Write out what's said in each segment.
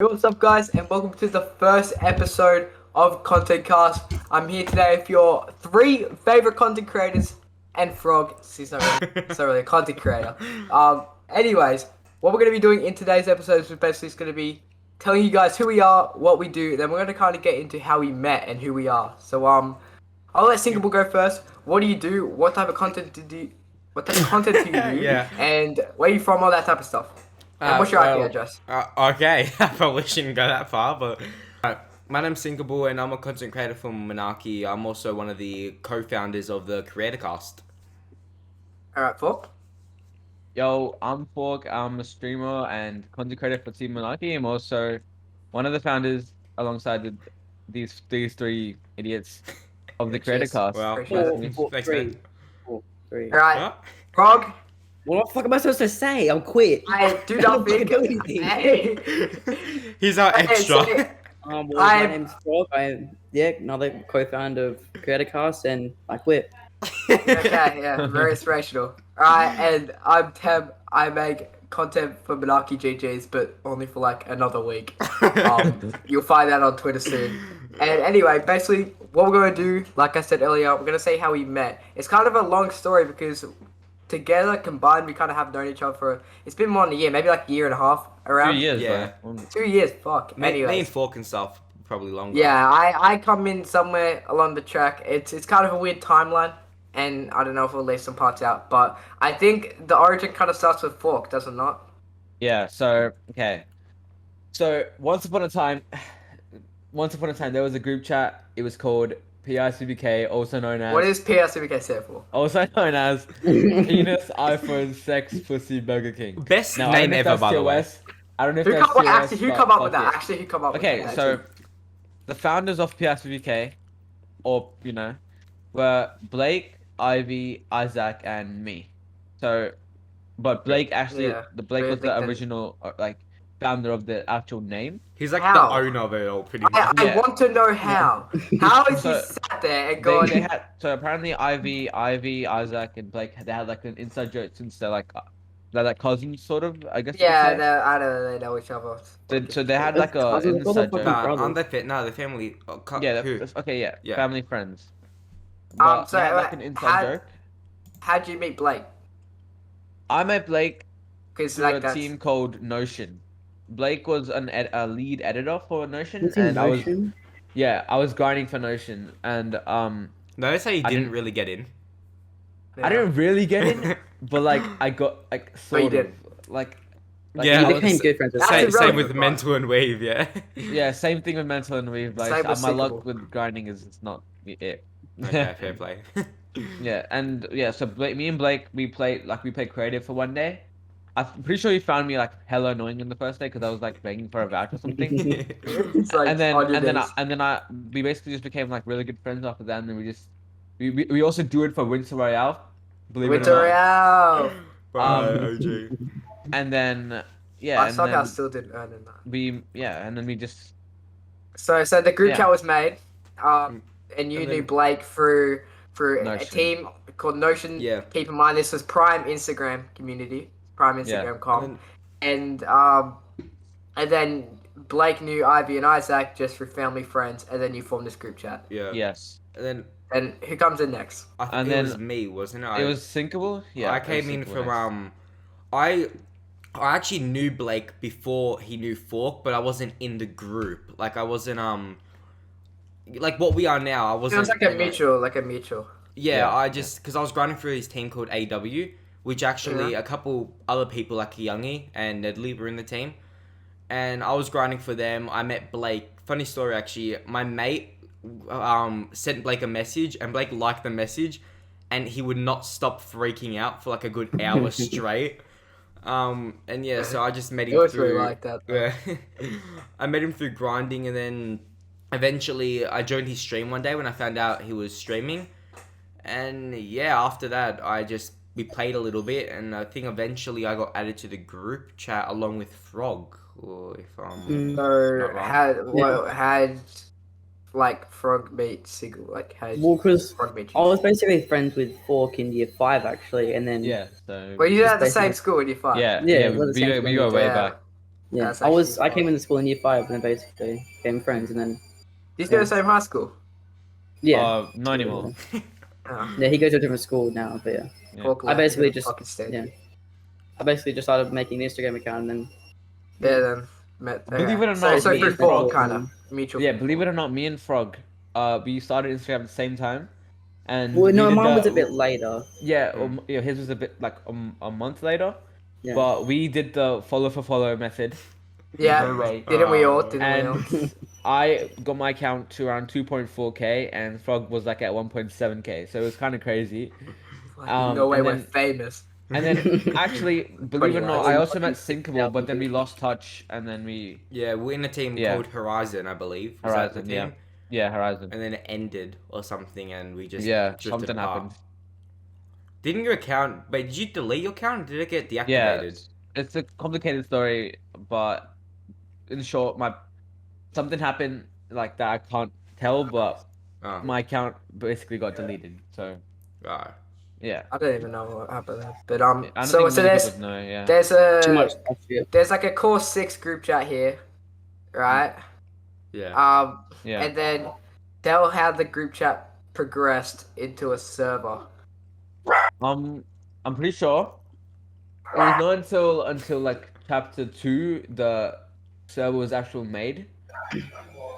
Hey, what's up, guys, and welcome to the first episode of Content Cast. I'm here today with your three favorite content creators and Frog. He's not really a content creator. Anyways, what we're going to be doing in today's episode is basically going to be telling you guys who we are, what we do, then we're going to kind of get into how we met and who we are. So, I'll let Sinkable go first. What do you do? What type of content what type of content do you do? Yeah. And where are you from? All that type of stuff. And what's your IP address? Okay, I probably shouldn't go that far, but my name's Sinkable and I'm a content creator from Monarchy. I'm also one of the co-founders of the CreatorCast. Alright, Fork. Yo, I'm Fork. I'm a streamer and content creator for Team Monarchy. I'm also one of the founders alongside these three idiots of the Cheers. CreatorCast. Well, Nice to meet Four, thanks, three. man. Three. Alright, What? Frog. What the fuck am I supposed to say? I'm quit. I do I not don't think. do anything. Hey. He's our Okay, so- extra. My I'm- name's Frog. I'm another co-founder of CreatorCast, and I quit. Okay, yeah, very inspirational. Alright, and I'm Tem. I make content for Monarchy GGs, but only for like another week. You'll find that on Twitter soon. And anyway, basically, what we're going to do, like I said earlier, we're going to say how we met. It's kind of a long story because together, combined, we kind of have known each other for, it's been more than a year, maybe like a year and a half around. 2 years, Yeah. bro. 2 years, fuck. Me and Anyways. Fork and stuff, probably longer. Yeah, I come in somewhere along the track. It's kind of a weird timeline, and I don't know if we'll leave some parts out, but I think the origin kind of starts with Fork, does it not? Yeah. So okay. So once upon a time, there was a group chat. It was called PICBK, also known as What is PSCBK stand for? Penis, iPhone, Sex, Pussy, Burger King. Best Now, I name don't know if ever, that's by the way. TOS. I don't know if Who that's come, TOS. actually, who but come up with fuck that? it. Actually, who come up Okay, with that? so the founders of PSVK, or were Blake, Ivy, Isaac, and me. So, but Blake actually, Yeah, the Blake really was think the that- original founder of the actual name. He's like How? the owner of it all, pretty I much. Yeah. want to know how. How is he So, sat there and They going, had so apparently Ivy, Isaac, and Blake they had like an inside joke since they're like cousins sort of, I guess. you could yeah, say. I don't know, they know each other. So they had like a Cousins, inside motherfucking joke. brothers. On the family. Yeah, who? okay, yeah, Yeah. family friends. But So, they had like an inside how- joke. How'd you meet Blake? I met Blake Because through like a that's team called Notion. Blake was a lead editor for Notion, What's in and I was Notion? grinding for Notion, and Notice how you I didn't didn't- really get in. I didn't really get in, but like I got like But you sort did. of like Yeah, You I was- became good friends with That's Same irrelevant, with bro. Mental and Wave, yeah. yeah, same thing with Mental and Weave. Like Same with my luck Syncable. with grinding is it's not it. Okay, fair play. Yeah, and yeah, so me and Blake we played creative for one day. I'm pretty sure he found me like hella annoying in the first day because I was like begging for a voucher or something. It's like and then on your and then knees. we basically just became like really good friends after that, and then we also do it for Winter Royale, believe Winter it or not. Royale. Bye, OG. And then yeah, I and somehow then still didn't earn in that. and then we just So the group Yeah. chat was made, and you And knew then- Blake through a Notion. team called Notion. Yeah. Keep in mind this was Prime Instagram community, Prime Yeah. Instagram com, and then Blake knew Ivy and Isaac just through family friends, and then you formed this group chat. Yeah. yes, And then And who comes in next? I think And it then- was me, wasn't it? it was syncable. Yeah, I it was came in syncable from next. I actually knew Blake before he knew Fork, but I wasn't in the group. Like I wasn't like what we are now. I It wasn't. was like a mutual. Yeah, Yeah, I just because I was grinding through this team called AW, which actually a couple other people like Youngie and Nedley were in the team, and I was grinding for them. I met Blake. Funny story actually. My mate sent Blake a message, and Blake liked the message, and he would not stop freaking out for like a good hour straight. And yeah, so I just met It him was through. really like that. though. Yeah. I met him through grinding, and then eventually I joined his stream one day when I found out he was streaming. And yeah, after that, we played a little bit, and I think eventually I got added to the group chat along with Frog. Or if I'm So Not wrong. had like Frog meet Sigil, like had Well, because Frog meet I you? was basically friends with Fork in year 5 actually, and then Yeah, so Were you at the basically- same school in year 5? yeah, Yeah, yeah, we're the same we go school. way Yeah. back. Yeah, That's I was. actually I came fun. into school in year 5, and then basically became friends, and then Do you still Yeah. the same high school? yeah. Not anymore. Oh, Yeah, he goes to a different school now, but yeah. Yeah. Fork I left, basically you're gonna just fucking stay. yeah. I basically just started making the Instagram account, and then Yeah, then met. Believe Okay. it or So not, so me through and Fork, Frog. kind of mutual. Yeah, through believe it Fork. or not, me and Frog, we started Instagram at the same time, and well, we no, did mine was the a bit later. yeah, Mm. yeah, his was a bit like a month later, Yeah. but we did the follow for follow method. Yeah. No way. Didn't we all? Didn't we all? And I got my account to around 2.4k, and Frog was like at 1.7k, so it was kind of crazy. Like, no way and we're then- famous. And then actually, believe it or not, 20 I likes. also met Sinkable, but then we lost touch, and then we Yeah, we're in a team Yeah. called Horizon, I believe. Was that the Horizon, team? yeah, Horizon. And then it ended or something, and we just Yeah, drifted something apart. happened. Didn't your account? Wait, did you delete your account? Or did it get Yeah, deactivated? it's a complicated story, but in short, something happened like that I can't tell, but Oh, my account basically got deleted. So right. yeah, I don't even know what happened there. But I don't so think so many there's people know. Yeah, there's Too much a stuff, yeah. there's like a course 6 group chat here, right? Yeah. yeah. And then tell how the group chat progressed into a server. I'm pretty sure it was not until like chapter 2 the server was actually made.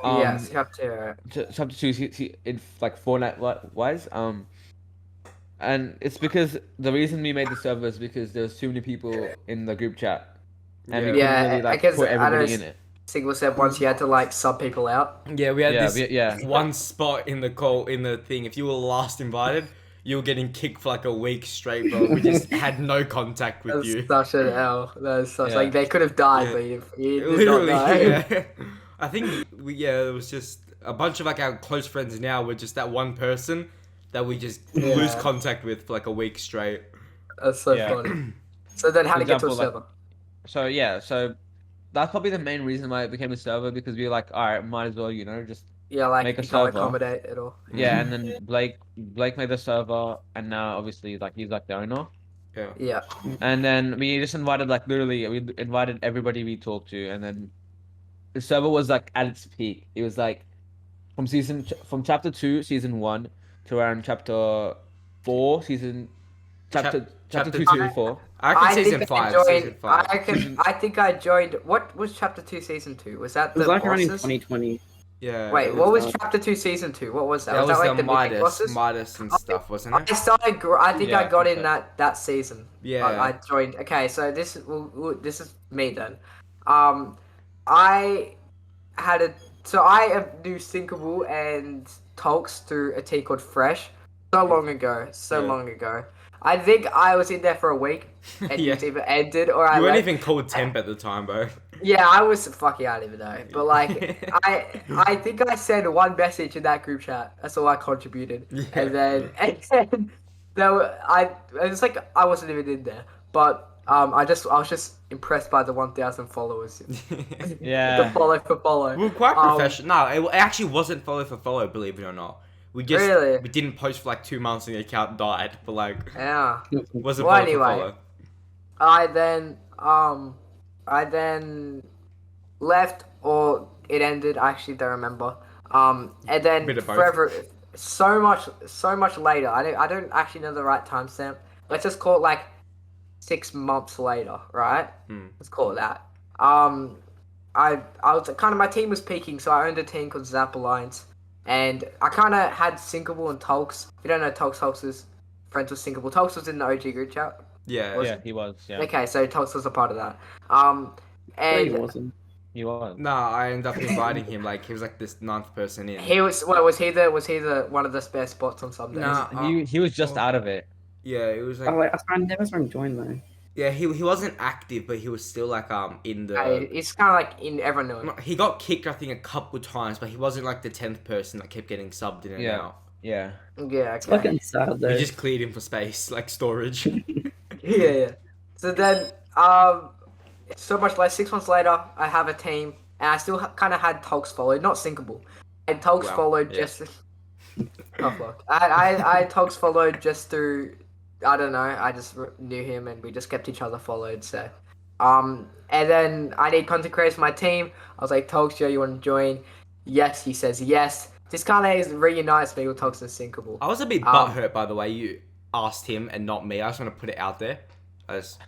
Yes, you have to. Chapter 2 in like Fortnite wise. And it's because the reason we made the server is because there was too many people in the group chat, and we Yeah. couldn't really like because put I know everybody in it. Single said once you had to like sub people out. Yeah, we had Yeah, this yeah. one spot in the call in the thing. If you were last invited, you were getting kicked for like a week straight, bro. We just had no contact with That's you. such an L. That's such Yeah. like they could have died, Yeah. but you did Literally, not die. yeah. I think it was just a bunch of like our close friends now were just that one person that we just Yeah. lose contact with for like a week straight. That's so Yeah. funny. So then, how For to get to a example, server? So yeah, so that's probably the main reason why it became a server, because we were like, all right, might as well, just Yeah, like make a you can't server. accommodate it all. yeah. And then Blake made the server, and now obviously like he's like the owner. Yeah. And then we just invited we invited everybody we talked to, and then the server was like at its peak. It was like from chapter 2 season 1 to around chapter 4 chapter chapter 2 two. season 4. I reckon season think five. I joined. Season 5. I think I joined. What was chapter 2 season 2? Was that It the was like around in bosses? 2020. Yeah. Wait, it what was was- chapter 2 season 2? What was that? That was that like the the mythic Midas, bosses? Midas and stuff, wasn't I it? started. I think I Yeah, got I in think that season. Yeah. I joined. Okay, so this is me then. I had a I knew Sinkable and Tolks through a team called Fresh so long ago. Yeah. Long ago. I think I was in there for a week and Yeah. it either ended or I You weren't left. even called Temp at the time, bro. Yeah, I was fucking I don't even know. But like I think I sent one message in that group chat. That's all I contributed. Yeah. And then it was like I wasn't even in there. But I was just impressed by the 1,000 followers. The Yeah. follow for follow. We were quite Um, professional. No, it actually wasn't follow for follow, believe it or not. We just Really? we didn't post for like 2 months and the account died. But like, Yeah. wasn't Well, follow anyway. for follow. I then left or it ended. I actually don't remember. And then Bit of both. forever, so much later. I don't actually know the right timestamp. Let's just call it like 6 months later, right? Let's call it that. I was kind of my team was peaking, so I owned a team called Zap Alliance, and I kind of had Sinkable and Tolks. If you don't know Tolks is friends with Sinkable. Tolks was in the OG group chat. Yeah. Yeah, he was. Yeah, Okay, so Tolks was a part of that. No, he And wasn't. he was. No, I ended up inviting him. Like he was like this 9th person in. he was was he the one of the spare spots on some days? Nah, He was just out of it. yeah, it was I, like I never saw him join though. yeah, he wasn't active, but he was still like in the. It's kind of like in everyone knew it. He got kicked, I think, a couple times, but he wasn't like the 10th person that kept getting subbed in and Yeah. out. Yeah. Yeah, It's okay. fucking sad though. We just cleared him for space, like storage. Yeah. So then, so much like 6 months later, I have a team, and I still kind of had Tolks followed, not Sinkable. And Tolks Wow, followed yeah. just. Oh fuck! I Tolks followed just through. I don't know. I just knew him, and we just kept each other followed. So, And then I need content creators for my team. I was like, Talkshow, you want to join? Yes, he says yes. This kind of reunites me with Talks and Sinkable. I was a bit butthurt, by the way. You asked him and not me. I just want to put it out there.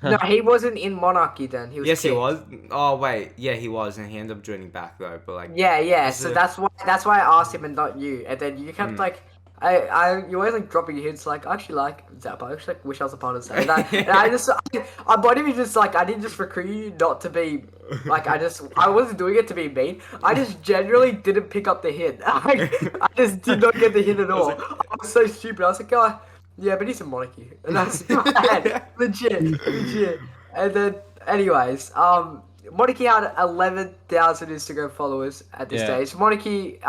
No, he wasn't in Monarchy then. He was Yes, he kicked. was. Oh wait, yeah, he was, and he ended up joining back though. But like, Yeah. This So is- that's why I asked him and not you. And then you kept like, you always like dropping your hints like, I actually like Zappa. I actually like, wish I was a part of that. And I just, I body me just like, I didn't just recruit you not to be like, I wasn't doing it to be mean. I just generally didn't pick up the hint. I just did not get the hint at all. I was so stupid. I was like, oh, yeah, but he's a Monarchy. And that's bad. legit. And then, anyways, Monarchy had 11,000 Instagram followers at this Yeah. stage. Monarchy,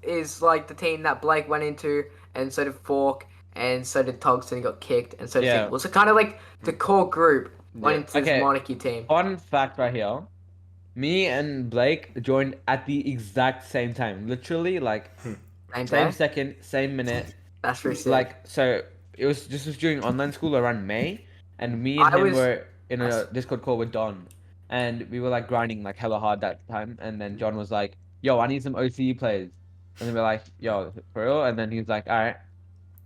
is like the team that Blake went into, and so did Fork, and so did Togs, and he got kicked, and so did Yeah. Sinkable. So kind of like the core group went Yeah. into this Okay. Monarchy team. Fun fact right here. Me and Blake joined at the exact same time. Literally, like, Same same day. second, same minute. That's pretty sick. Like, so it was during online school around May, and me I and him was- were in a Discord call with Don, and we were like grinding like hella hard that time. And then John was like, "Yo, I need some OCE players," and then we're like, "Yo, for real?" And then he was like, "All right,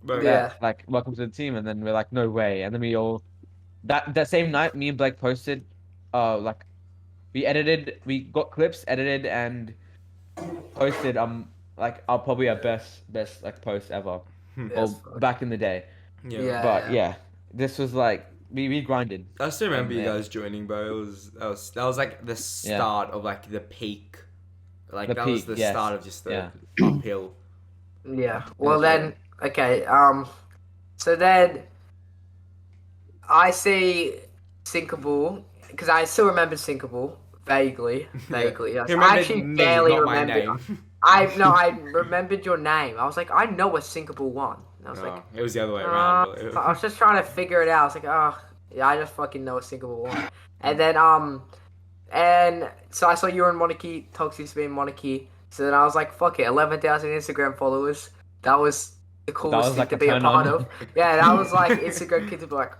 Bro, Yeah. like welcome to the team." And then we're like, "No way!" And then we all that same night, me and Blake posted, like we got clips edited and posted like probably our best like post ever, Yes, or back in the day. Yeah. But yeah, this was like we grinded. I still remember you Yeah. guys joining, bro. That was like the start of like the peak. Like The that was peak, the yes. start of just the Yeah. uphill. Yeah. Well Yeah, then, okay. So then, I see Sinkable because I still remember Sinkable vaguely. Yes. He I remembered actually me, barely not my remember. name. I remembered your name. I was like, I know a Sinkable one. And I was like, Oh, it was the other way around. But I was just trying to figure it out. I was like, oh, yeah, I just fucking know a Sinkable one. And then and so I saw you were in Monarchy, Tox used to be in Monarchy. So then I was like, fuck it, 11,000 Instagram followers. That was the coolest was thing like to a be a turn part on. of. Yeah, that was like Instagram kids would be like,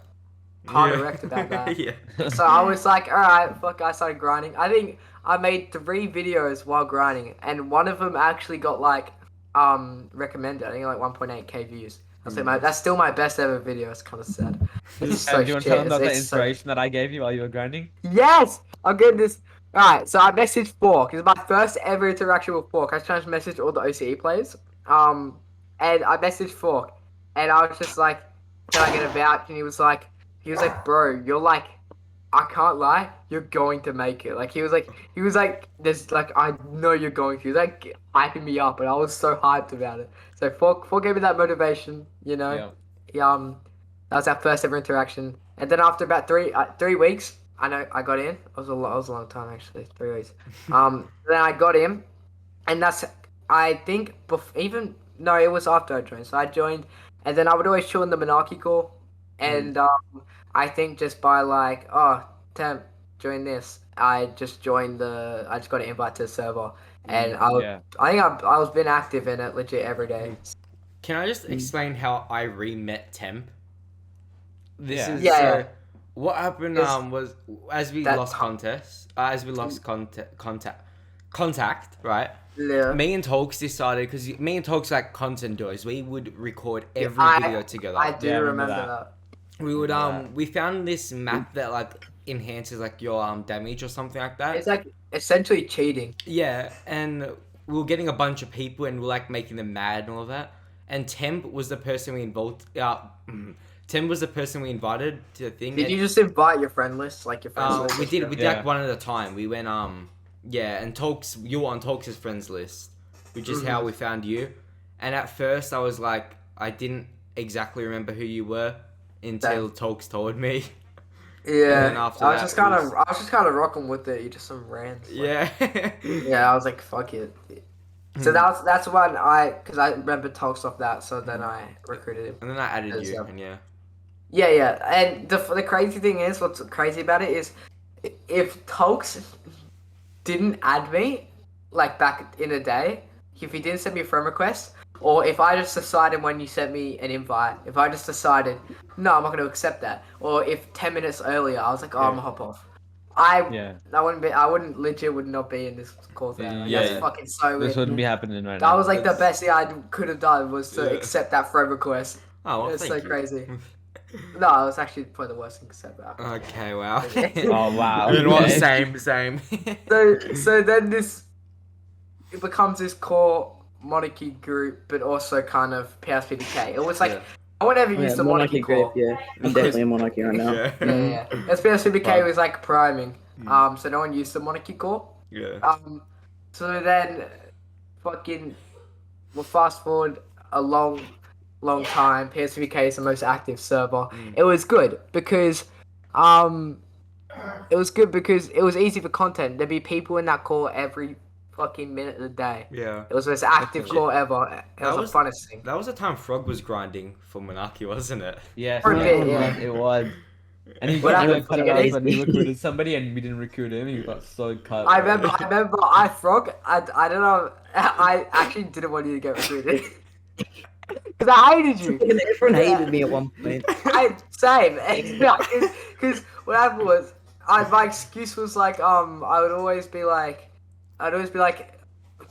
hard erect about that. yeah. So I was like, alright, fuck, I started grinding. I think I made 3 videos while grinding, and one of them actually got like, recommended. I think like 1.8k views. I say that's still my best ever video. It's kind of sad. It's so Do you want to tell them shit. about the It's so- inspiration that I gave you while you were grinding? Yes! I'm getting this. Alright, so I messaged Fork. It's my first ever interaction with Fork. I was trying to message all the OCE players. And I messaged Fork. And I was just like, can I get a vouch? And he was like, bro, you're like, I can't lie, you're going to make it. Like, he was like, there's like, I know you're going to. He was like hyping me up, and I was so hyped about it. So Fork gave me that motivation, you know? Yeah. That was our first ever interaction. And then after about 3 weeks, I know I got in. It was a long time actually, 3 weeks. Then I got in, and that's I think it was after I joined. So I joined, and then I would always chill in the Monarchy call, and I think just by like, oh, Temp, join this. I just got an invite to the server, and I think I was been active in it legit every day. Can I just explain how I re-met Temp? This Yeah. is Yeah, so. yeah. What happened Yes. was as we That lost time. contact, right? Yeah. Me and Talks decided because me and Talks like content duos. We would record every I- video together. I do Yeah, I remember remember that. we would remember we found this map that like enhances like your damage or something like that. It's like essentially cheating. Yeah, and we were getting a bunch of people and we were like making them mad and all that. And Temp was the person we involved. Temp was the person we invited to the thing. Did and, you just invite your friend list, like your friends list? we did. We did Yeah. like one at a time. We went yeah, and Talks. You were on Talks' friends list, which is how we found you. And at first, I was like, I didn't exactly remember who you were until Talks told me. Yeah. And then after I was that just kind was- of, rocking with it. You just some rants. Like, Yeah. Yeah, I was like, fuck it. So that's when because I remember Talks off that. So then I recruited him. And then I added As you, well. and yeah. Yeah. And the crazy thing is, what's crazy about it is, if Talks didn't add me, like back in the day, if he didn't send me a friend request, or if I just decided when you sent me an invite, if I just decided, no, I'm not going to accept that, or if 10 minutes earlier I was like, oh, I'm gonna hop off, I would not be in this call today. Like, Yeah. that's fucking so This weird. wouldn't be happening right That now. was like the That's- best thing I could have done was to Yeah. accept that friend request. Oh, well, It's thank so you. crazy. No, it was actually probably the worst thing to say about that. Okay, wow. Oh, wow. You know what? Okay. Same. So then it becomes this core monarchy group, but also kind of PSPDK. It was like Yeah. I would never Yeah, use the monarchy group. core. Yeah, I'm definitely a monarchy right now. Yeah. Yeah. PSPDK Wow. was like priming. So no one used the monarchy core. Yeah. So then, fucking, we'll fast forward a long time. PSVK is the most active server. It was good because, it was easy for content. There'd be people in that call every fucking minute of the day. Yeah. It was the most active Okay. call ever. It That was the funnest thing. That was the time Frog was grinding for Monarchy, wasn't it? Yes, For a bit, it yeah. was. It was. And he What got happened? cut it off when we recruited somebody and we didn't recruit him. He got so cut. I bro. remember, Frog. I don't know. I actually didn't want you to get recruited because I hated you. Everyone hated me at one point. Same. Because what happened was, my excuse was like, I'd always be like,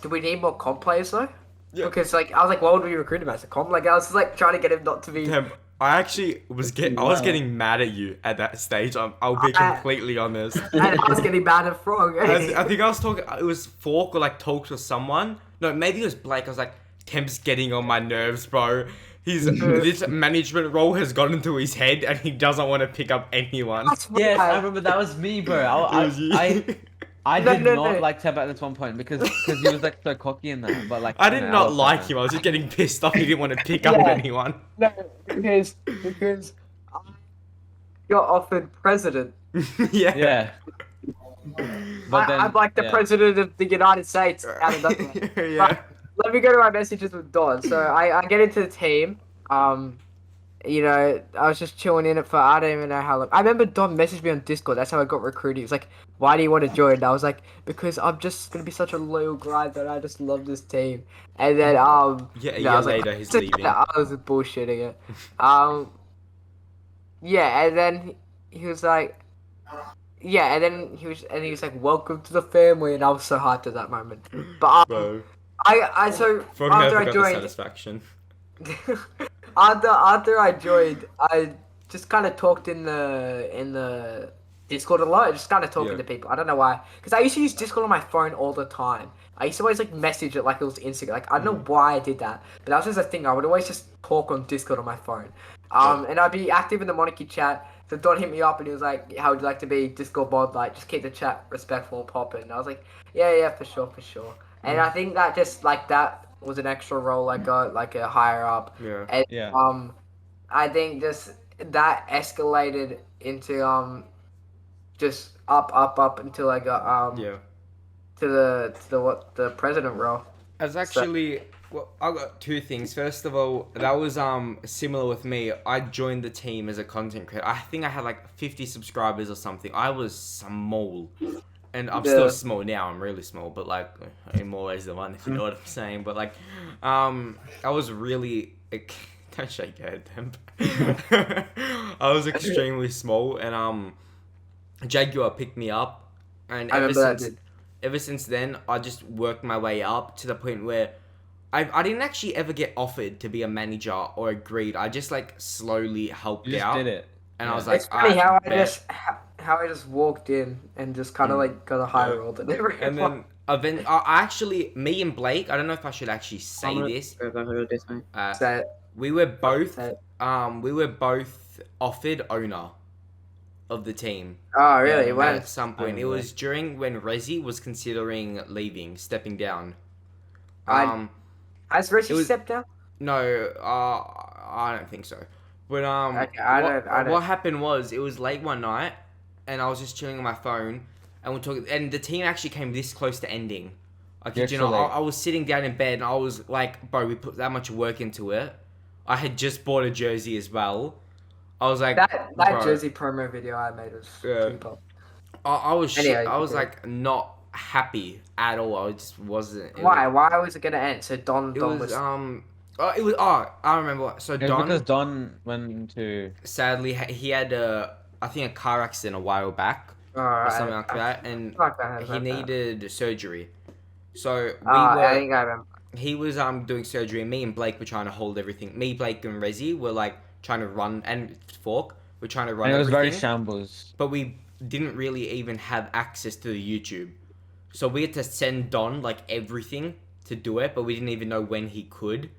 do we need more comp players though? Yeah. Because like I was like, why would we recruit him as a comp? Like I was just like trying to get him not to be. Damn, I actually was getting mad at you at that stage. I'll be completely honest. And I was getting mad at Frog. I think I was talking. It was Fork or like talked to someone. No, maybe it was Blake. I was like, Temp's getting on my nerves, bro. This management role has got into his head, and he doesn't want to pick up anyone. That's why- Yes, I remember that was me, bro. It was you. I No, did no, not no. like Teb at this one point because he was like so cocky in that. But like I did you know, not was like Teb. him. I was just getting pissed off. He didn't want to pick up Yeah. anyone. No, because I got offered president. Yeah. Yeah. But then, I'm like the yeah. president of the United States. Out of nothing. Yeah. Let me go to my messages with Don. So I get into the team. You know, I was just chilling in it for I don't even know how long. I remember Don messaged me on Discord. That's how I got recruited. He was like, "Why do you want to join?" And I was like, "Because I'm just gonna be such a loyal guy that I just love this team." And then Yeah, a no, I year was like, later, he's leaving. I was bullshitting it. Yeah, and then he was like, yeah, and then he was like, "Welcome to the family," and I was so hyped at that moment. But Bro. so Frog after never I got the joined, satisfaction. after I joined, I just kind of talked in the Discord a lot. Just kind of talking Yeah. to people. I don't know why, because I used to use Discord on my phone all the time. I used to always like message it like it was Instagram. Like I don't know why I did that, but that was just a thing. I would always just talk on Discord on my phone. And I'd be active in the Monarchy chat. So Don hit me up and he was like, "How would you like to be Discord mod? Like, just keep the chat respectful, popping." And I was like, "Yeah, for sure." And I think that just like that was an extra role I got, like a higher up. Yeah. And, Yeah. I think just that escalated into just up until I got Yeah. to the president role. As actually, well, I got two things. First of all, that was similar with me. I joined the team as a content creator. I think I had like 50 subscribers or something. I was small, and I'm Yeah. still small now. I'm really small, but like in more ways than one, if you know what I'm saying. But like, I was really. Don't shake your head, Temp. I was extremely small, and Jaguar picked me up, and I ever remember that, since dude. ever since then, I just worked my way up to the point where I didn't actually ever get offered to be a manager or agreed. I just like slowly helped You just out, did it. and I was Yeah. like, It's funny how I bet. how I just walked in and just kind of like got a higher role than everyone. And then I actually, me and Blake, I don't know if I should actually say this. Have I heard this, mate? So, We were both so- we were both offered owner of the team oh really? Yeah, When? at some point. It Only. was during when Rezi was considering leaving, stepping down. I- Has Richie was- stepped down? No, I don't think so. But Okay, I don't- what happened was it was late one night, and I was just chilling on my phone, and we're talking, and the team actually came this close to ending. I kid you not, Literally. I was sitting down in bed, and I was like, "Bro, we put that much work into it." I had just bought a jersey as well. I was like, That bro, Jersey promo video I made was Yeah. pretty pop. I was shit. Anyway, I was yeah. like not happy at all. I just wasn't. Why? Why was it gonna end? So Don It was was It was. Oh, I remember. So It was because Don, Don went to. sadly, he had I think a car accident a while back or something like that, and Fuck, I heard he about that. needed surgery. So I think I remember. he was doing surgery, and me and Blake were trying to hold everything. Me, Blake, and Rezi were like trying to run, and Fork were trying to run And it was very everything. shambles. But we didn't really even have access to the YouTube, so we had to send Don like everything to do it, but we didn't even know when he could,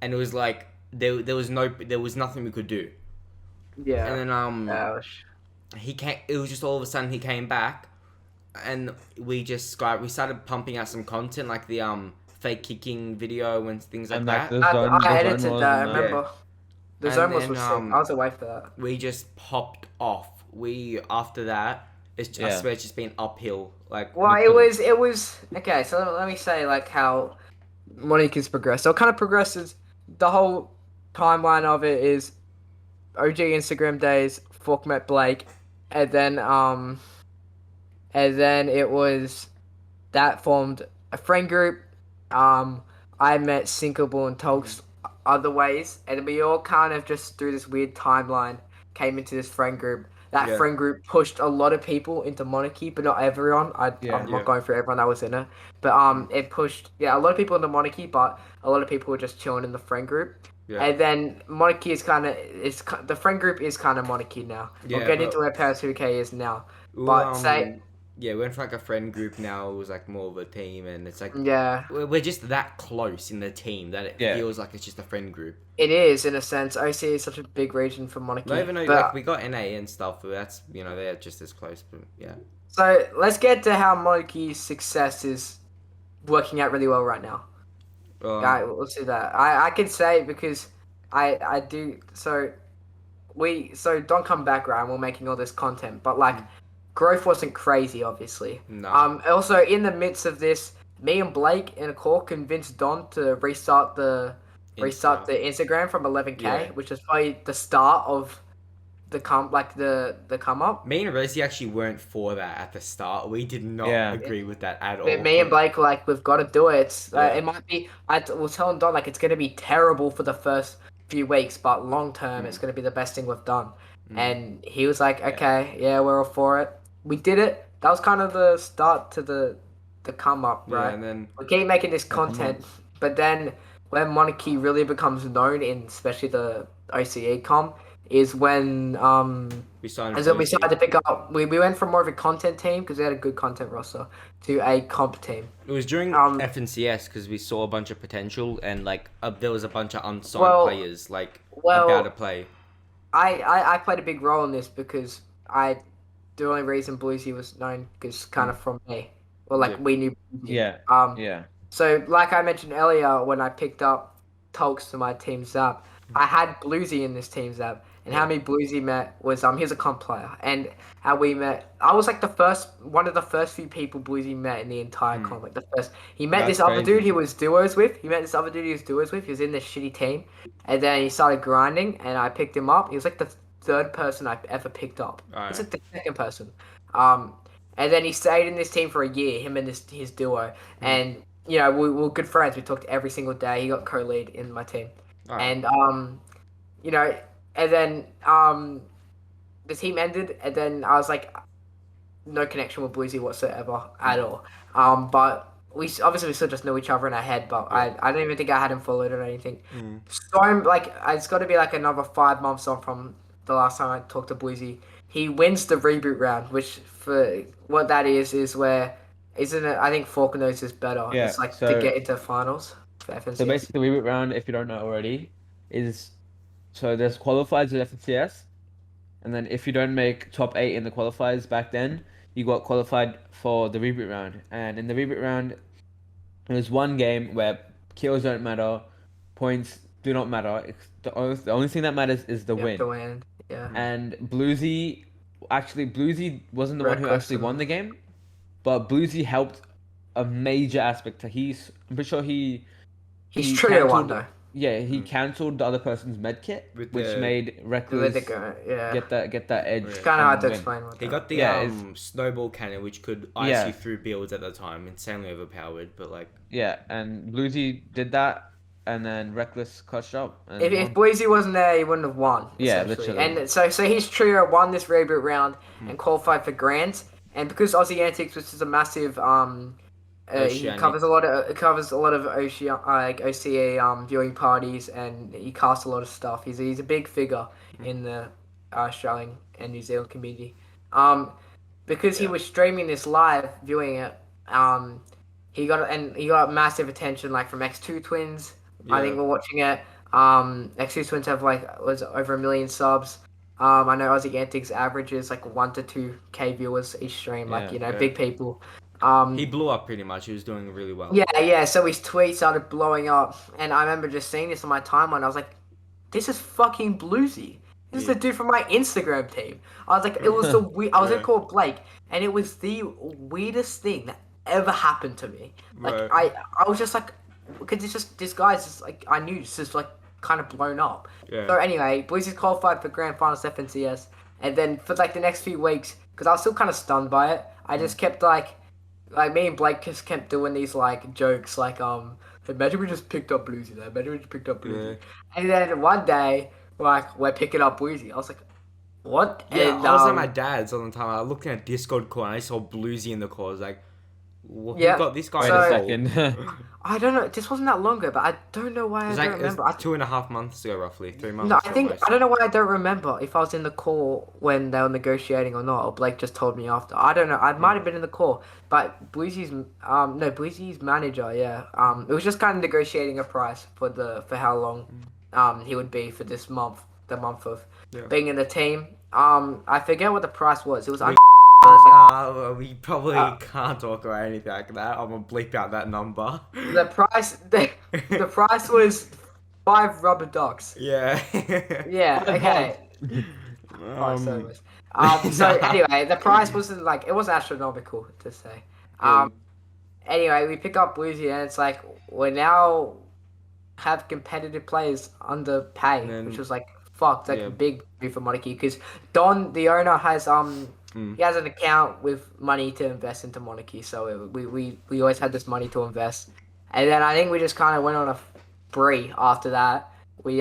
and it was like there was nothing we could do. Yeah. And then Ouch. he came. It was just all of a sudden he came back, and we started pumping out some content like the fake kicking video and things like And that. like the zone. I the zone edited was that. I and remember. The And zone was then, sick. I was away for that. We just popped off. We after that, I Yeah. swear it's just been uphill. Like Well, we it couldn't- was okay. So let me say like how Monica's progressed. So it kind of progresses. The whole timeline of it is OG Instagram days. Fork met Blake, and then it was that formed a friend group. I met Sinkable and Tolks other ways, and we all kind of just through this weird timeline came into this friend group. That Yeah. friend group pushed a lot of people into Monarchy, but not everyone. I'm Yeah. not going for everyone that was in it, but it pushed a lot of people into Monarchy, but a lot of people were just chilling in the friend group. Yeah. And then Monarchy is the friend group is kind of Monarchy now. Yeah, we'll get but- into where Parents 2K is now. Well, But say yeah, we went from like a friend group now. It was like more of a team, and it's like yeah. we're just that close in the team that it Yeah. feels like it's just a friend group. It is in a sense. OC is such a big region for Monarchy. Not even though But- like we got NA and stuff, but that's they're just as close. But yeah, So let's get to how Monarchy's success is working out really well right now. Let's do that. I can say because I do. So don't come back, Ryan. We're making all this content, but like growth wasn't crazy, obviously. no. Also in the midst of this, me and Blake in a call convinced Don to restart the Instagram from 11K, Yeah. which is probably the start of the come up. Me and Resi actually weren't for that at the start. We did not Yeah. agree with that at all. Me and Blake were like, we've got to do it. Yeah. It might be. I was telling Don like it's going to be terrible for the first few weeks, but long term it's going to be the best thing we've done. And he was like, okay, yeah, we're all for it. We did it. That was kind of the start to the come up, right? Yeah, and then We keep making this content, but then when Monarchy really becomes known in especially the OCE com is when we signed. and then we Bluesy. started to pick up. We went from more of a content team because we had a good content roster to a comp team. It was during FNCS because we saw a bunch of potential and like there was a bunch of unsigned players like about to play. I played a big role in this because the only reason Bluesy was known is kind of from me. Well, like Yeah. we knew. Bluesy. Yeah. Yeah. So, like I mentioned earlier, when I picked up Tolks to my team Zap, I had Bluesy in this team Zap, and how me Bluesy met was he's a comp player, and how we met. I was like one of the first few people Bluesy met in the entire comp. Like the first, he met That's this other crazy. dude he was duos with. He was in this shitty team, and then he started grinding, and I picked him up. He was like the third person I've ever picked up. Alright. It's like the second person. And then he stayed in this team for a year, him and his duo. And, we were good friends. We talked every single day. He got co-lead in my team. Alright. And, and then the team ended. And then I was like, no connection with Bluesy whatsoever at all. But we still just knew each other in our head. But I don't even think I had him followed or anything. So I'm like, it's got to be like another 5 months on from the last time I talked to Bluesy. He wins the reboot round, which for what that is where, isn't it? I think Fork knows this better. Yeah, It's like so- to get into finals for FNCS. So basically, the reboot round, if you don't know already, is there's qualifiers at FNCS, and then if you don't make top 8 in the qualifiers back then, you got qualified for the reboot round. And in the reboot round, there's one game where kills don't matter, points do not matter. The only thing that matters is the You win. have to win. Yeah. And Bluesy wasn't the one who Reckless actually and- won the game, but Bluesy helped a major aspect. I'm pretty sure He's he trio one cancelled- though. yeah, he cancelled the other person's med kit, With which the- made With Reckless the guy, yeah. get that edge. Yeah. It's kind of hard to and win. explain what He that- got the Yeah, snowball cannon, which could ice Yeah. you through builds at the time, insanely overpowered. But like, Yeah, and Bluesy did that, and then Reckless clutched up. And If won. Boise wasn't there, he wouldn't have won. Yeah, essentially. literally. And so his trio won this reboot round and qualified for Grants. And because Aussie Antics, which is a massive he Oceanic. covers a lot of OCA viewing parties, and he casts a lot of stuff. He's a big figure in the Australian and New Zealand community. Because he was streaming this live, viewing it. He got massive attention like from X2 Twins. I think Yeah. we're watching it. X2 Twins have was over 1 million subs. I know Aussie Antics averages like 1 to 2K viewers each stream. Yeah, Big people. He blew up pretty much. He was doing really well. Yeah. So his tweets started blowing up, and I remember just seeing this on my timeline. I was like, "This is fucking Bluesy. This is the dude from my Instagram team." I was like, "It was the I was gonna call it Blake, and it was the weirdest thing that ever happened to me. Like Right. I was just like, because it's just this guy's just like I knew just like kind of blown up. Yeah. So anyway, Bluesy's qualified for Grand Finals FNCS, and then for like the next few weeks, because I was still kind of stunned by it, I just kept like me and Blake just kept doing these like jokes like imagine we just picked up Bluesy there, imagine we just picked up Bluesy, and then one day like we're picking up Bluesy, I was like, what? Yeah, And, I was at my dad's all the time. I looked in a Discord call and I saw Bluesy in the call. I was like, who got this guy Wait in a the second. call? I don't know. This wasn't that long ago, but I don't know why It was I like don't it was remember. 2.5 months ago, roughly 3 months. No, I think almost. I don't know why I don't remember if I was in the call when they were negotiating or not, or Blake just told me after. I don't know. I might have been in the call, but Bluesy's manager, yeah, it was just kind of negotiating a price for how long he would be for this month, the month of being in the team. I forget what the price was. It was under. Well, we probably can't talk about anything like that. I'm gonna bleep out that number. The price was 5 rubber ducks. Yeah. Yeah. Okay. So anyway, the price wasn't like it wasn't astronomical to say. Anyway, we pick up Bluesy and it's like we now have competitive players under pay, which was like fucked, like big move for Monarchy because Don, the owner, has he has an account with money to invest into Monarchy, so we always had this money to invest, and then I think we just kind of went on a spree after that. We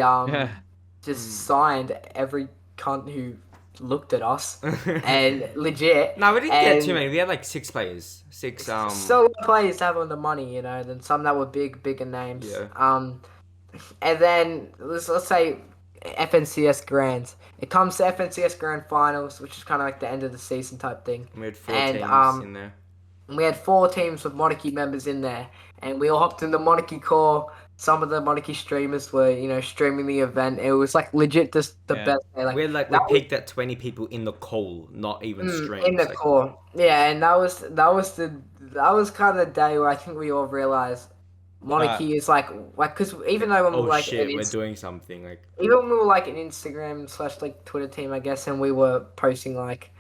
just signed every cunt who looked at us and legit. No, we didn't get too many. We had like 6 players. 6 so players have on the money, you know, than some that were bigger names. Yeah. And then let's say FNCS Grands. It comes to FNCS Grand Finals, which is kind of like the end of the season type thing. We had 4 And, teams in there. We had 4 teams with Monarchy members in there, and we all hopped in the Monarchy call. Some of the Monarchy streamers were, you know, streaming the event. It was like legit just the best day. Like We peaked at 20 people in the call, not even streams. in the call. Yeah, and that was kind of the day where I think we all realized Monarchy is like because even though when we Oh were like shit, we're doing something like. even when we were like an Instagram / like Twitter team, I guess, and we were posting like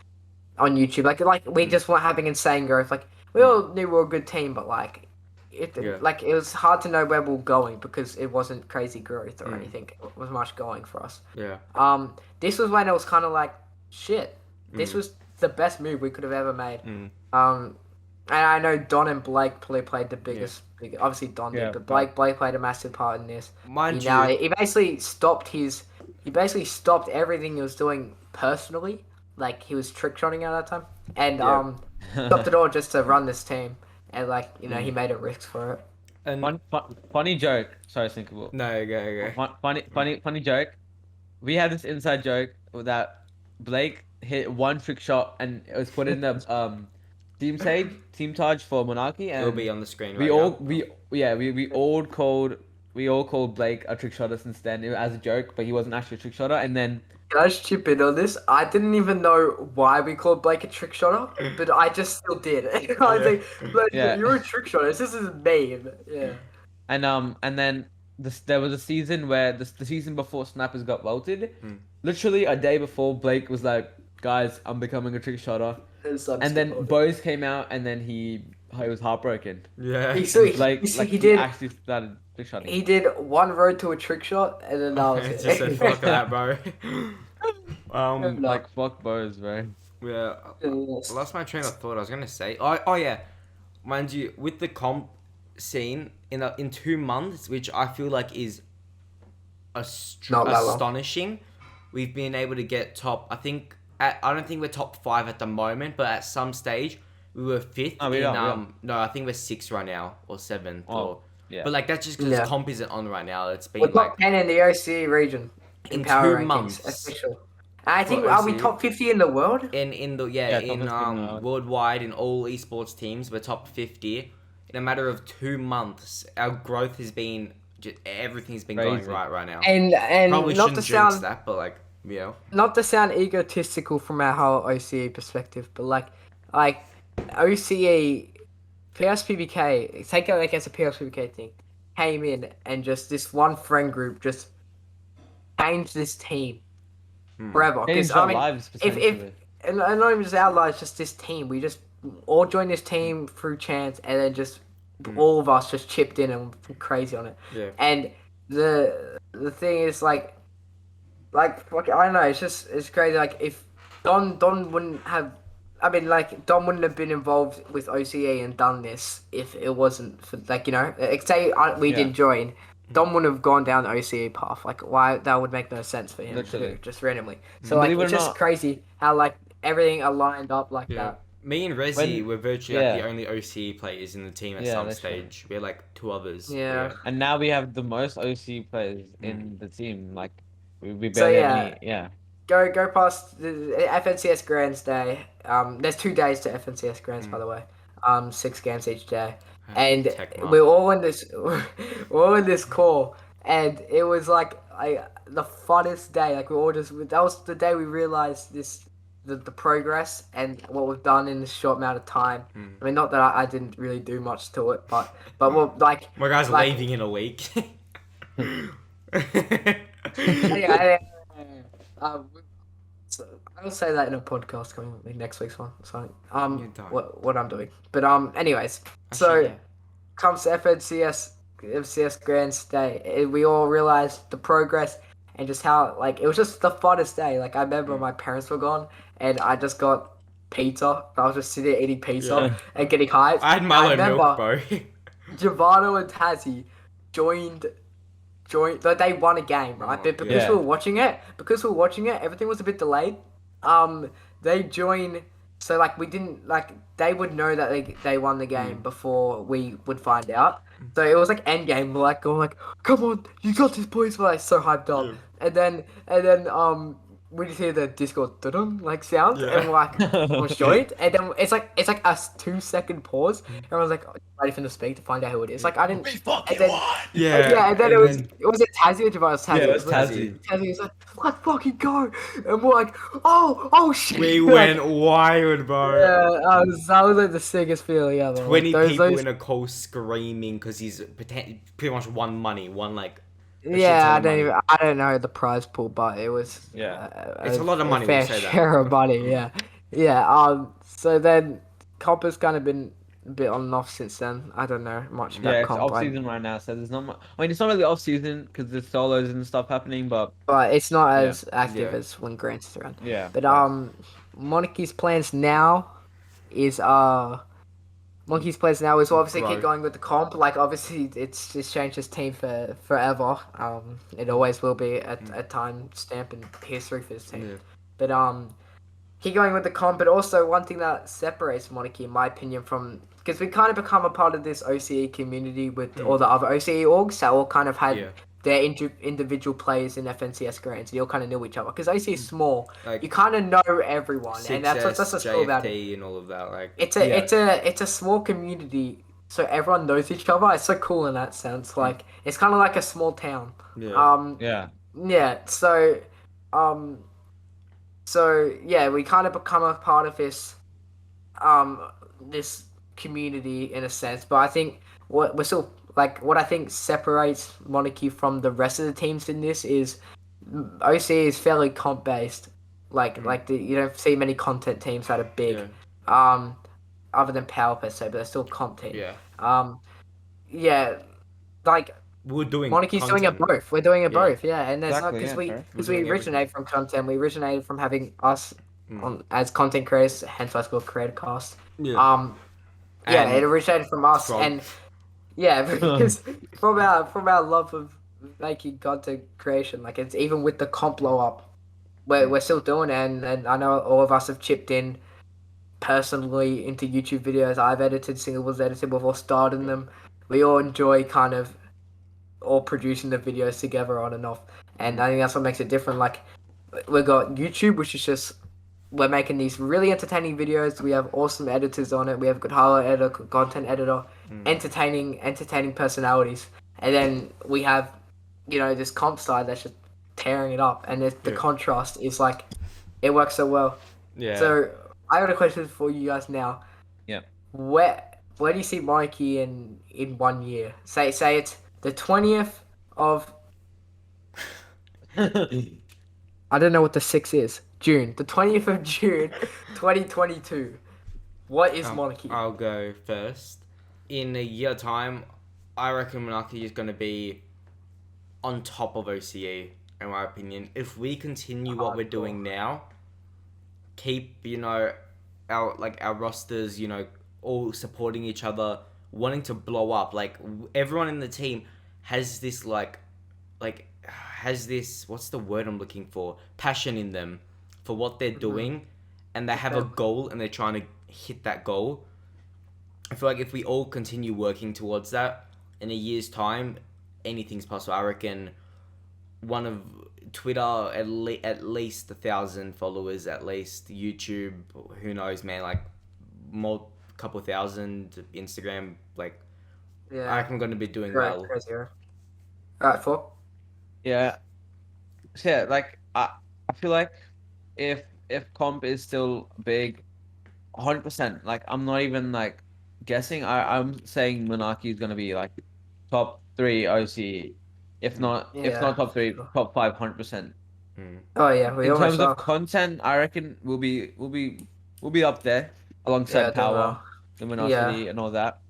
on YouTube, like we just weren't having insane growth. Like we all knew we were a good team, but like it was hard to know where we were going because it wasn't crazy growth or anything. It was much going for us. Yeah. This was when it was kind of like shit. This was the best move we could have ever made. And I know Don and Blake probably played the biggest. Obviously Don did, but Blake played a massive part in this. Mind you, He basically stopped everything he was doing personally. Like he was trick shotting at that time, and stopped it all just to run this team. And like he made a risk for it. and Funny joke. Sorry, Sinkable. no, go. Funny joke. We had this inside joke that Blake hit one trick shot and it was put in the team charge for Monarchy, and It'll be on the screen. we right all now. we all called Blake a trick shotter since then as a joke, but he wasn't actually a trick shotter. And then Can I just chip in on this? I didn't even know why we called Blake a trick shotter, but I just still did. I was like, Blake, you're a trick shotter. This is his meme. Yeah. and then there was a season where the season before Snappers got voted. Literally a day before, Blake was like, "Guys, I'm becoming a trick shotter." And then Bose came out, and then he was heartbroken. Yeah. he Actually started trick shotting. He did one road to a trick shot, and then that was it. Just said fuck that, bro. Like fuck Bose, bro. Yeah. I lost my train of thought. I was gonna say. Oh yeah. Mind you, with the comp, seen in 2 months, which I feel like is Not that long. astonishing. We've been able to get top. I don't think we're top 5 at the moment, but at some stage we were 5th. Oh, we are. No, I think we're 6th right now or 7th. Or Yeah. but like that's just because Yeah. comp isn't on right now. It's been We're like top 10 in the OCE region in power 2 rankings, months. official. I think For are we OCE? top 50 in the world? In the Yeah, in top 15, worldwide in all esports teams, we're top 50. In a matter of 2 months, our growth has been everything's been going Crazy. right now. And Probably not to shouldn't jinx sound that, but like not to sound egotistical from our whole OCE perspective, but like OCE PSPBK, take it like as a PSPBK thing, came in and just this one friend group just changed this team forever. Because Changed I our mean, lives, if potentially. and not even just our lives, just this team, we just all joined this team through chance, and then just all of us just chipped in and went crazy on it. Yeah. And the thing is like fuck, I don't know, it's crazy. Like if Don wouldn't have, I mean, like Don wouldn't have been involved with OCE and done this if it wasn't for like say we Yeah. didn't join. Don wouldn't have gone down the OCE path. Like why that would make no sense for him to Literally. do, just randomly. So like Believe it it's or just not- crazy how like everything aligned up like Yeah. that. Me and Rezi were virtually like yeah. the only OCE players in the team at Yeah, some that's true. stage. We had like 2 others. Yeah. And now we have the most OC players in the team. Like we So, barely yeah. have any. Yeah. Go past the FNCS Grands Day. There's 2 days to FNCS Grands, by the way. 6 games each day, and Tecmo. we're all in this call, and it was like the funnest day. Like that was the day we realized the progress and what we've done in this short amount of time. I mean, not that I didn't really do much to it, but like My guy's like- leaving in a week. yeah. So I'll say that in a podcast coming in next week's one. So You don't. what I'm doing, but anyways, Actually, so yeah. comes to FCS Grands Day, we all realized the progress and just how like it was just the funnest day. Like I remember my parents were gone and I just got pizza. I was just sitting there eating pizza Yeah. and getting hyped. I had Milo remember milk, bro. Giovanni and Tazzy joined. Like they won a game, right? But because Yeah. we were watching it, everything was a bit delayed. They joined, so like we didn't like they would know that they won the game before we would find out. So it was like end game, we're like going like, come on, you got this, boys! We're like so hyped up, and then we just hear the Discord dun like sound, Yeah. and we're like, we're joined, and then it's like a 2-second pause. Everyone's like ready for them to speak to find out who it is. Like I didn't. And then, Yeah. and then it was it Tazzy or Giovanni? It was Tazzy. Yeah, it was wasn't Tazzy. Tazzy was like, let's fucking go, and we're like, oh shit. We Like, went wild, bro. yeah, that was like the sickest feeling ever. 20 Like, people in a call screaming because he's pretty much won money, won like. shit Yeah, ton I of don't money. even. I don't know the prize pool, but it was. It's a lot of money, Fair we'll say that. share of money, yeah, yeah. So then, comp has kind of been a bit on and off since then. I don't know much about Yeah, it's comp, off season right now, so there's not much. I mean, it's not really off season because there's solos and stuff happening, but but it's not Yeah. as active Yeah. as when Grant's is around. yeah. But Monarchy's plans now is Monkey's plans now is obviously Grow. keep going with the comp. Like obviously it's changed his team for forever. It always will be a time stamp in history for his team. Yeah. But keep going with the comp. But also one thing that separates Monarchy, in my opinion, from because we kind of become a part of this OCE community with all the other OCE orgs that all kind of had Yeah. their individual players in FNCS Grands. They all kind of knew each other because OCE is small. Like You kind of know everyone, and that's what's Success, so cool about it. JFT, and all of that. Like, It's a small community, so everyone knows each other. It's so cool in that sense. Like it's kind of like a small town. yeah. Yeah. Yeah. So yeah, we kind of become a part of this this community in a sense. But I think what I think separates Monarchy from the rest of the teams in this is OC is fairly comp based. You don't see many content teams that are big. Yeah. Other than Power per se, but they're still comp team. Yeah. Yeah, like We're doing Monarchy's doing it content. both. We're doing it Yeah. both, yeah. And there's Exactly, not yeah, fair. because We're we doing originate from content. We originated from having us on as content creators. Hence why it's called Creator Cast. Yeah. Yeah, And it originated from us, Frog. and Yeah, because from our love of making content creation, like it's even with the comp blow up, we're still doing it, and I know all of us have chipped in personally into YouTube videos. I've edited, Single was edited, we've all started them. We all enjoy kind of all producing the videos together on and off, and I think that's what makes it different. Like we got YouTube, which is just we're making these really entertaining videos. We have awesome editors on it. We have good highlight editor, good content editor, entertaining personalities, and then we have this comp side that's just tearing it up, and the contrast is like it works so well. Yeah. So I got a question for you guys now. Yeah. Where do you see Monarchy in 1 year? Say it's the 20th of I don't know what the 6 is. June. The 20th of June, 2022. What is Monarchy? I'll go first. In a year time, I reckon Monarchy is going to be on top of OCE, in my opinion. If we continue what we're doing now, keep, our rosters, all supporting each other, wanting to blow up. Like, everyone in the team has this, has this, what's the word I'm looking for? Passion in them for what they're doing, and they have a goal, and they're trying to hit that goal. I feel like if we all continue working towards that, in a year's time, anything's possible. I reckon one of Twitter, at least 1,000 followers, at least YouTube, who knows, man, like more couple thousand, Instagram, like I reckon I'm going to be doing well. Crazy. Alright, 4. Yeah. So yeah, like I feel like if comp is still big, 100%. Like I'm not even like guessing. I'm saying Monarchy is gonna be like top 3 OCE, if not top 3, top 5, 100%. Oh yeah, we In almost terms are. of content, I reckon we'll be up there alongside Power, Luminosity, and all that.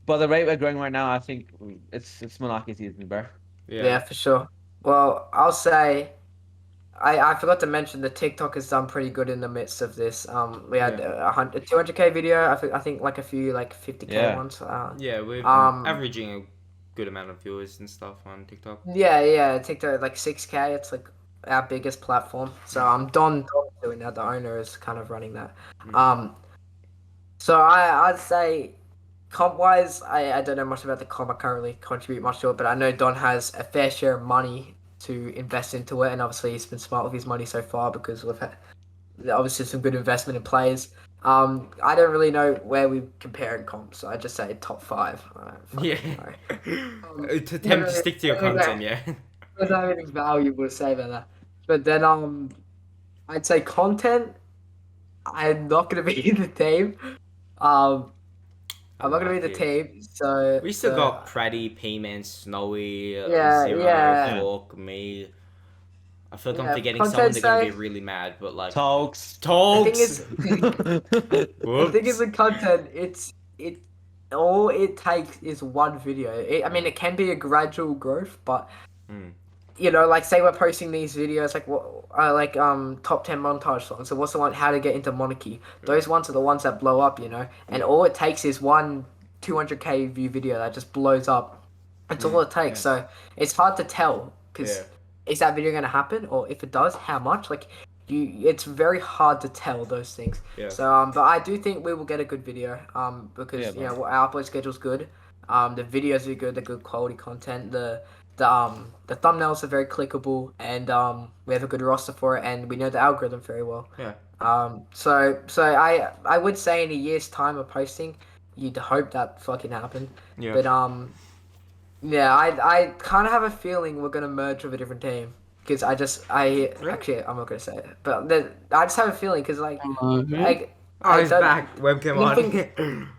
But the rate we're growing right now, I think it's Monarchy season, bro. Yeah, for sure. Well, I'll say, I forgot to mention the TikTok has done pretty good in the midst of this. We had a 200k video. I think like a few like 50k ones. Yeah, we're averaging a good amount of viewers and stuff on TikTok. Yeah, TikTok like 6k. It's like our biggest platform. So Don doing that. The owner is kind of running that. So I'd say comp wise, I don't know much about the comp. I can't really contribute much to it, but I know Don has a fair share of money to invest into it, and obviously he's been smart with his money so far because we've had obviously some good investment in players. I don't really know where we compare in comps, so I just say top 5. Attempt to stick to your content, yeah. There's not anything valuable to say about that. But then I'd say content. I'm not gonna be in the team. I'm not gonna be the team, so we still got Praddy, P-Man, Snowy, Yeah, Zero, Fork, me. I feel like I'm forgetting someone. They're gonna be really mad, but like Talks. The thing is with content, it all it takes is one video. I mean, it can be a gradual growth, but like say we're posting these videos like top 10 montage songs. So what's the one how to get into Monarchy? Those ones are the ones that blow up, and all it takes is one 200k view video that just blows up. That's all it takes. So it's hard to tell because is that video gonna happen, or if it does, how much? Like it's very hard to tell those things. So but I do think we will get a good video because our upload schedule's good. The videos are good, they're good quality content. The thumbnails are very clickable, and we have a good roster for it, and we know the algorithm very well. So I would say in a year's time of posting, you'd hope that fucking happened. But I kind of have a feeling we're gonna merge with a different team because actually I'm not gonna say it, but I just have a feeling because he's back. Webcam on.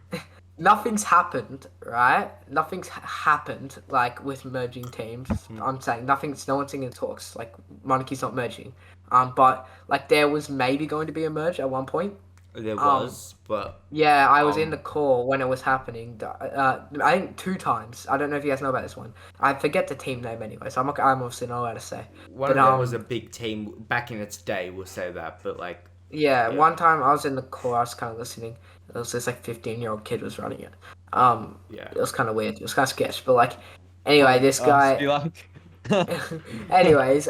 Nothing's happened, right? Nothing's happened, like, with merging teams. I'm saying no one's in talks, like, Monarchy's not merging. But, like, there was maybe going to be a merge at one point. There was, but... Yeah, I was in the call when it was happening. I think 2 times. I don't know if you guys know about this one. I forget the team name anyway, so I'm obviously not allowed to say. One of them was a big team back in its day, we'll say that, but, like... Yeah, one time I was in the call, I was kind of listening. It was this like 15-year-old kid was running it. Yeah. It was kind of weird. It was kind of sketch, but like, anyway, this guy. You like? Anyways,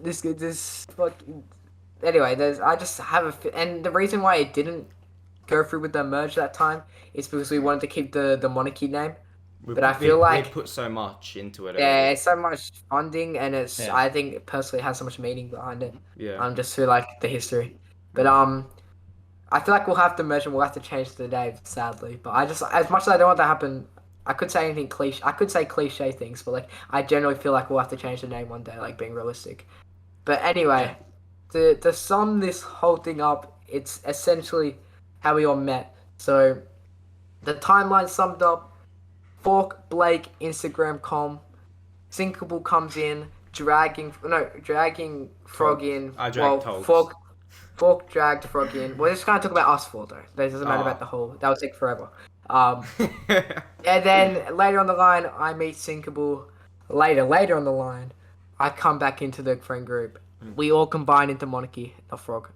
this fucking. Anyway, I just have and the reason why it didn't go through with the merge that time is because we wanted to keep the monarchy name. But I feel like we put so much into it. yeah, already. it's so much funding, and it's Yeah. I think personally it has so much meaning behind it. Yeah. Just through like the history, but I feel like we'll have to merge and we'll have to change the name, sadly. But I just, as much as I don't want that to happen, I could say anything cliche. I could say cliche things, but like I generally feel like we'll have to change the name one day, like being realistic. But anyway, to sum this whole thing up, it's essentially how we all met. So the timeline summed up: Fork, Blake, Instagram com, Sinkable comes in, dragging Frog in. I dragged Togs. Fork dragged Frog in. We're just gonna talk about us four though. That doesn't matter Oh. about the whole. That would take forever. And then later on the line, I meet Sinkable. Later on the line, I come back into the friend group. We all combine into Monarchy, not Frog.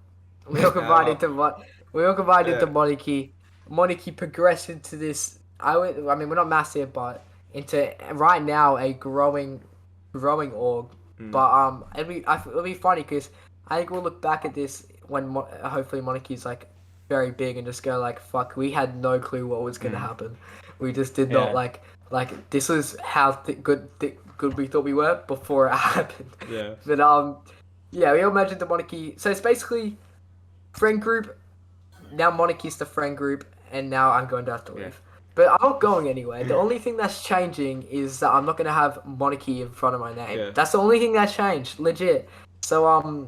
We all combine into into Monarchy. Monarchy progressed into this. I mean, we're not massive, but into right now a growing org. But it'll be funny because I think we'll look back at this when hopefully Monarchy's like very big and just go like, fuck, we had no clue what was gonna happen. We just did not like this was how good we thought we were before it happened. Yeah. But yeah, we all merged into Monarchy. So it's basically friend group. Now Monarchy's the friend group, and now I'm going to have to leave. Yeah. But I'm not going anywhere. The only thing that's changing is that I'm not gonna have Monarchy in front of my name. Yeah. That's the only thing that's changed, legit. So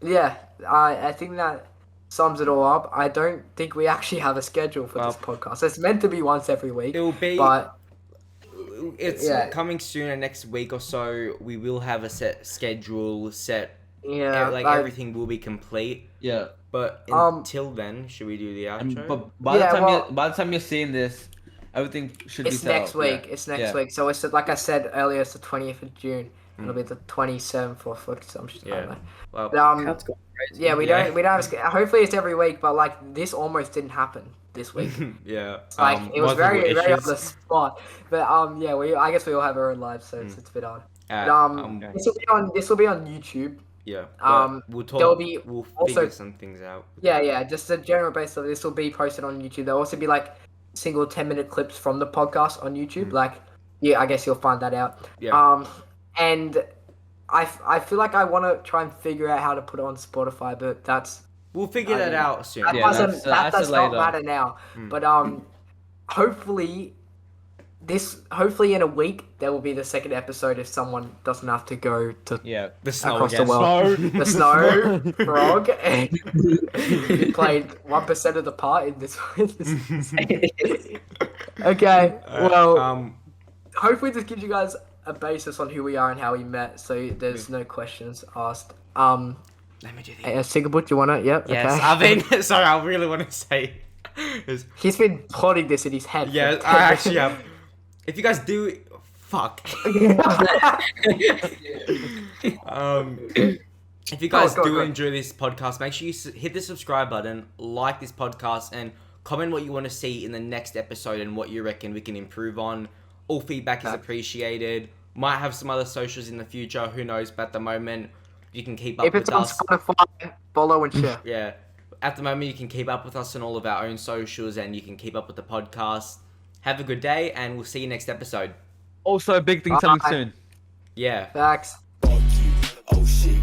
yeah, I think that sums it all up. I don't think we actually have a schedule for this podcast. It's meant to be once every week. It will be. But It's yeah. coming soon, and next week or so we will have a set schedule. yeah, Like everything will be complete. Yeah. But Um, until then, should we do the And, outro? but by Yeah, the time well- by the time you're seeing this, everything should it's be set next up. week. Yeah. It's next Yeah. week. So it's like I said earlier. It's the 20th of June. It'll be the 27th or some shit. I don't Yeah. know. Well, But, Cat's gone crazy. yeah, we Yeah. don't have. Hopefully, it's every week. But like this almost didn't happen this week. yeah. Like it was multiple very on issues. the spot. But yeah, I guess we all have our own lives, so it's a bit odd. But, Okay. this will be on YouTube. Yeah. um, we'll talk. there'll be We'll also- figure some things out. Yeah, just a general base of this will be posted on YouTube. There'll also be like single 10-minute clips from the podcast on YouTube. Like, yeah, I guess you'll find that out. Yeah. And I feel like I want to try and figure out how to put it on Spotify, but We'll figure that out soon. that Yeah, doesn't that's- that that's does it not later. matter now. But hopefully in a week there will be the second episode if someone doesn't have to go to Yeah. The snow across again. the world. Snow. The snow, Frog, and you played 1% of the part in this. Okay, well, hopefully this gives you guys a basis on who we are and how we met, so there's no questions asked. Let me do this. Singapore, do you want to? Yep. Yes, Okay. I mean, sorry, I really want to say. is- He's been plotting this in his head. for Yeah, 10 I actually have. If you guys do, fuck. If you guys Go on, do go on. enjoy this podcast, make sure you hit the subscribe button, like this podcast, and comment what you want to see in the next episode and what you reckon we can improve on. All feedback is appreciated. Might have some other socials in the future, who knows? But at the moment, you can keep up If it's with on us. Spotify, follow and share. Yeah. At the moment, you can keep up with us on all of our own socials, and you can keep up with the podcast. Have a good day, and we'll see you next episode. Also, a big thing coming Bye. soon. Yeah. Facts. Fuck you. Oh shit.